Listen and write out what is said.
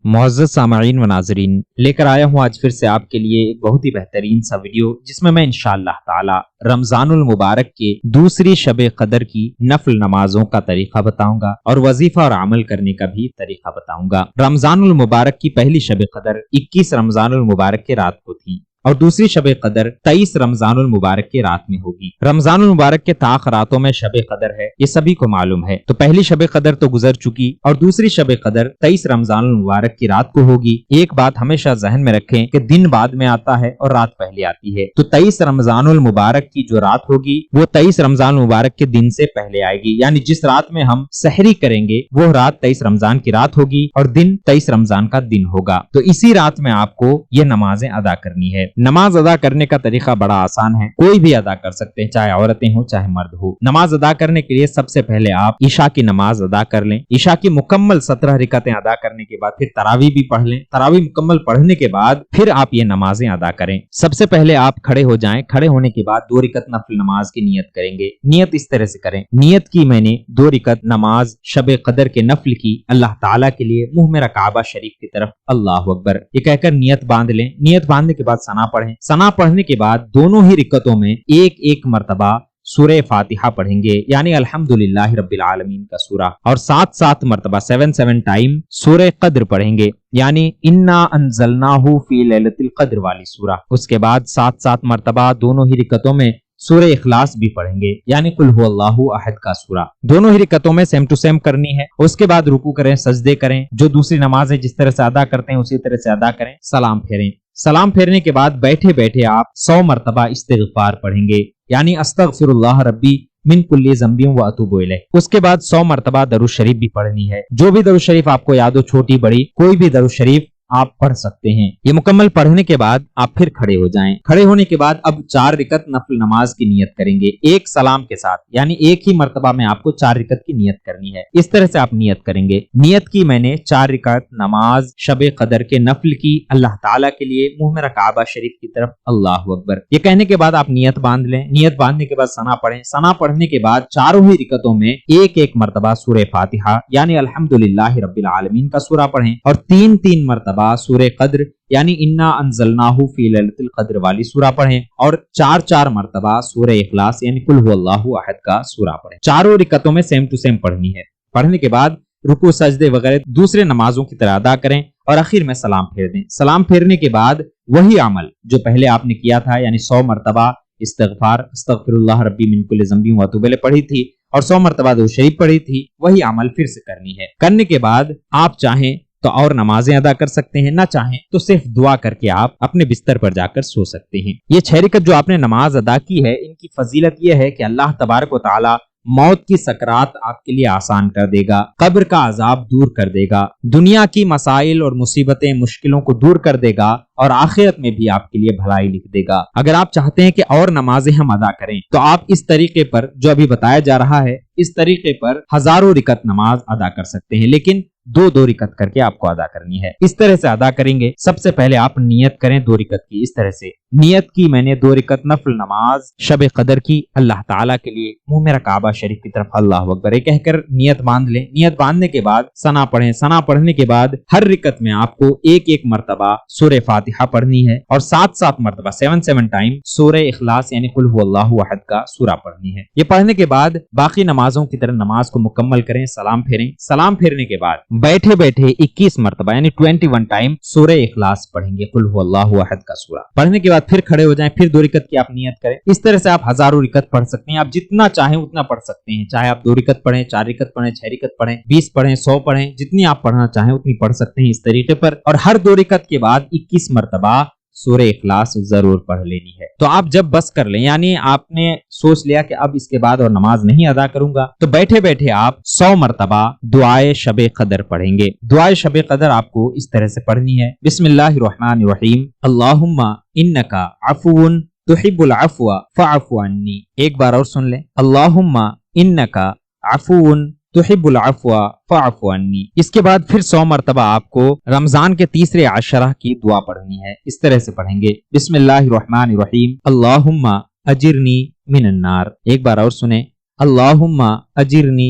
معزز سامعین و ناظرین، لے کر آیا ہوں آج پھر سے آپ کے لیے ایک بہت ہی بہترین سا ویڈیو، جس میں انشاءاللہ تعالی رمضان المبارک کے دوسری شب قدر کی نفل نمازوں کا طریقہ بتاؤں گا اور وظیفہ اور عمل کرنے کا بھی طریقہ بتاؤں گا۔ رمضان المبارک کی پہلی شب قدر 21 رمضان المبارک کے رات کو تھی اور دوسری شب قدر 23 رمضان المبارک کے رات میں ہوگی۔ رمضان المبارک کے طاق راتوں میں شب قدر ہے، یہ سبھی کو معلوم ہے۔ تو پہلی شب قدر تو گزر چکی اور دوسری شب قدر 23 رمضان المبارک کی رات کو ہوگی۔ ایک بات ہمیشہ ذہن میں رکھیں کہ دن بعد میں آتا ہے اور رات پہلے آتی ہے، تو 23 رمضان المبارک کی جو رات ہوگی وہ 23 رمضان المبارک کے دن سے پہلے آئے گی، یعنی جس رات میں ہم سحری کریں گے وہ رات 23 رمضان کی رات ہوگی اور دن 23 رمضان کا دن ہوگا۔ تو اسی رات میں آپ کو یہ نمازیں ادا کرنی ہے۔ نماز ادا کرنے کا طریقہ بڑا آسان ہے، کوئی بھی ادا کر سکتے ہیں، چاہے عورتیں ہوں چاہے مرد ہو۔ نماز ادا کرنے کے لیے سب سے پہلے آپ عشاء کی نماز ادا کر لیں۔ عشاء کی مکمل 17 رکعتیں ادا کرنے کے بعد پھر تراویح بھی پڑھ لیں۔ تراویح مکمل پڑھنے کے بعد پھر آپ یہ نمازیں ادا کریں۔ سب سے پہلے آپ کھڑے ہو جائیں، کھڑے ہونے کے بعد 2 رکعت نفل نماز کی نیت کریں گے۔ نیت اس طرح سے کریں، نیت کی میں نے 2 رکعت نماز شب قدر کے نفل کی اللہ تعالیٰ کے لیے، منہ میرا کعبہ شریف کی طرف، اللہ اکبر، یہ کہہ کر نیت باندھ لیں۔ نیت باندھنے کے بعد ثنا پڑھیں۔ ثنا پڑھنے کے بعد دونوں ہی رکعتوں میں ایک مرتبہ سورہ فاتحہ پڑھیں گے، یعنی الحمدللہ رب العالمین کا سورہ، اور 7 مرتبہ 7 ٹائم سورہ قدر پڑھیں گے، یعنی انا انزلناہ فی لیلۃ القدر والی سورہ۔ اس کے بعد 7 مرتبہ دونوں ہی رکعتوں میں سورہ اخلاص بھی پڑھیں گے، یعنی قل هو اللہ احد کا سورہ۔ دونوں ہی رکعتوں میں سیم ٹو سیم کرنی ہے۔ اس کے بعد رکوع کریں، سجدے کریں، جو دوسری نماز ہے جس طرح سے ادا کرتے ہیں اسی طرح سے ادا کریں، سلام پھیریں۔ سلام پھیرنے کے بعد بیٹھے بیٹھے آپ 100 مرتبہ استغفار پڑھیں گے، یعنی استغفر اللہ ربی من کل ذنب و اتوب الیہ۔ اس کے بعد 100 مرتبہ درود شریف بھی پڑھنی ہے، جو بھی درود شریف آپ کو یاد ہو، چھوٹی بڑی کوئی بھی درود شریف آپ پڑھ سکتے ہیں۔ یہ مکمل پڑھنے کے بعد آپ پھر کھڑے ہو جائیں۔ کھڑے ہونے کے بعد اب 4 رکعت نفل نماز کی نیت کریں گے، ایک سلام کے ساتھ، یعنی ایک ہی مرتبہ میں آپ کو 4 رکعت کی نیت کرنی ہے۔ اس طرح سے آپ نیت کریں گے۔ نیت کی میں نے 4 رکعت نماز شب قدر کے نفل کی اللہ تعالیٰ کے لیے، منہ میرا کعبہ شریف کی طرف، اللہ اکبر۔ یہ کہنے کے بعد آپ نیت باندھ لیں۔ نیت باندھنے کے بعد ثنا پڑھیں۔ ثنا پڑھنے کے بعد چاروں ہی رکعتوں میں ایک مرتبہ سورہ فاتحہ، یعنی الحمدللہ رب العالمین کا سورہ پڑھیں، اور 3 مرتبہ سورہ قدر، یعنی انا انزلناہ فی لیلۃ القدر والی سورہ پڑھیں، اور 4 مرتبہ سورہ اخلاص، یعنی قل هو اللہ احد کا سورہ پڑھیں۔ چاروں رکعتوں میں سیم ٹو سیم پڑھنی ہے۔ پڑھنے کے بعد رکوع سجدے وغیرہ دوسرے نمازوں کی طرح ادا کریں اور آخر میں سلام پھیر دیں۔ سلام پھیرنے کے بعد وہی عمل جو پہلے آپ نے کیا تھا، یعنی 100 مرتبہ استغفار، استغفر اللہ ربی من کل ذنب و اتوب الیہ پڑھی تھی اور 100 مرتبہ درود شریف پڑھی تھی، وہی عمل پھر سے کرنی ہے۔ کرنے کے بعد آپ چاہیں تو اور نمازیں ادا کر سکتے ہیں، نہ چاہیں تو صرف دعا کر کے آپ اپنے بستر پر جا کر سو سکتے ہیں۔ یہ 6 رکعت جو آپ نے نماز ادا کی ہے، ان کی فضیلت یہ ہے کہ اللہ تبارک و تعالی موت کی سکرات آپ کے لیے آسان کر دے گا، قبر کا عذاب دور کر دے گا، دنیا کی مسائل اور مصیبتیں مشکلوں کو دور کر دے گا، اور آخرت میں بھی آپ کے لیے بھلائی لکھ دے گا۔ اگر آپ چاہتے ہیں کہ اور نمازیں ہم ادا کریں تو آپ اس طریقے پر جو ابھی بتایا جا رہا ہے، اس طریقے پر ہزاروں رکعت نماز ادا کر سکتے ہیں، لیکن 2 رکعت کر کے آپ کو ادا کرنی ہے۔ اس طرح سے ادا کریں گے، سب سے پہلے آپ نیت کریں 2 رکعت کی۔ اس طرح سے نیت کی میں نے 2 رکعت نفل نماز شب قدر کی اللہ تعالیٰ کے لیے، منہ میرا کعبہ شریف کی طرف، اللہ اکبر، یہ کہہ کر نیت باندھ لیں۔ نیت باندھنے کے بعد ثنا پڑھیں۔ ثنا پڑھنے کے بعد ہر رکعت میں آپ کو ایک مرتبہ سورہ فاتحہ پڑھنی ہے اور 7 مرتبہ 7 ٹائم سورہ اخلاص، یعنی قل هو اللہ احد کا سورہ پڑھنی ہے۔ یہ پڑھنے کے بعد باقی نمازوں کی طرح نماز کو مکمل کریں، سلام پھیریں۔ سلام پھیرنے کے بعد بیٹھے بیٹھے 21 مرتبہ، یعنی 21 ٹائم سورہ اخلاص پڑھیں گے، قل هو اللہ احد کا سورہ۔ پڑھنے کے بعد پھر کھڑے ہو جائیں، پھر 2 رکعت کی آپ نیت کریں۔ اس طرح سے آپ ہزاروں رکعت پڑھ سکتے ہیں، آپ جتنا چاہیں اتنا پڑھ سکتے ہیں، چاہے آپ 2 رکعت پڑھیں، 4 رکعت پڑھیں، 6 رکعت پڑھیں، 20 پڑھیں، 100 پڑھیں، جتنی آپ پڑھنا چاہیں اتنی پڑھ سکتے ہیں اس طریقے پر۔ اور ہر 2 رکعت کے بعد 21 مرتبہ سورہ اخلاص ضرور پڑھ لینی ہے۔ تو آپ جب بس کر لیں، یعنی آپ نے سوچ لیا کہ اب اس کے بعد اور نماز نہیں ادا کروں گا، تو بیٹھے بیٹھے آپ 100 مرتبہ دعائے شب قدر پڑھیں گے۔ دعائے شب قدر آپ کو اس طرح سے پڑھنی ہے، بسم اللہ الرحمن الرحیم، اللہم انک عفو تحب العفو فاعف عنی۔ ایک بار اور سن لیں، اللہم انک عفو تحب العفو فاعف عنی۔ اس کے بعد پھر 100 مرتبہ آپ کو رمضان کے تیسرے عشرہ کی دعا پڑھنی ہے۔ اس طرح سے پڑھیں گے، بسم اللہ الرحمن الرحیم، اللہم اجرنی من النار۔ ایک بار اور سنیں، اللہم اجرنی